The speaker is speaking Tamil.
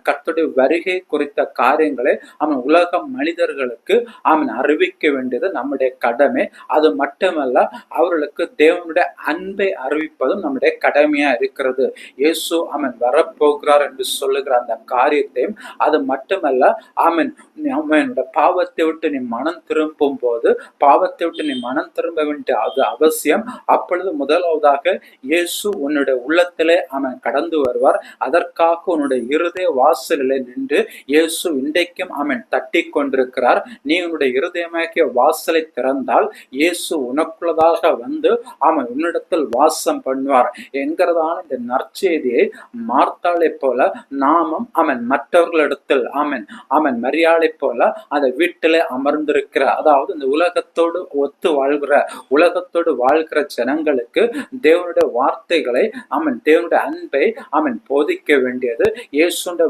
கர்த்தருடைய வருகை குறித்த காரியங்களை உலக மனிதர்களுக்கு அறிவிக்க வேண்டியது நம்முடைய கடமை. அது மட்டுமல்ல, அவர்களுக்கு தேவனுடைய அன்பை அறிவிப்பதும் நம்முடைய கடமையா இருக்கிறது. இயேசு வரப்போகிறார் என்று சொல்லுகிற அந்த காரியத்தையும், அது மட்டுமல்ல, ஆமென் பாவத்தை விட்டு நீ மனம் திரும்பும் போது, பாவத்தை விட்டு நீ மனம் திரும்ப வேண்டிய அது அவசியம். அப்பொழுது முதலாவதாக இயேசு உன்னுடைய உள்ளத்திலே கடந்து வருவார். அதற்காக உன்னுடைய இருதய வாசலிலே நின்று இயேசு இன்றைக்கும் தட்டி கொண்டிருக்கிறார். நீ உன்னுடைய இருதயமாகிய வாசலை திறந்தால் இயேசு உனக்குள்ளதாக வந்து உன்னிடத்தில் வாசம் பண்ணுவார் என்கிறதான இந்த நற்செய்தியை மார்த்தாளை போல நாமும் மற்றவர்களிடத்தில் மரியாதை போல அந்த வீட்டிலே அமர்ந்திருக்கிற, அதாவது இந்த உலகத்தோடு ஒத்து உலகத்தோடு வாழ்கிற ஜனங்களுக்கு தேவனுடைய வார்த்தைகளை தேவனுடைய அன்பை போதிக்க வேண்டியது இயேசுடைய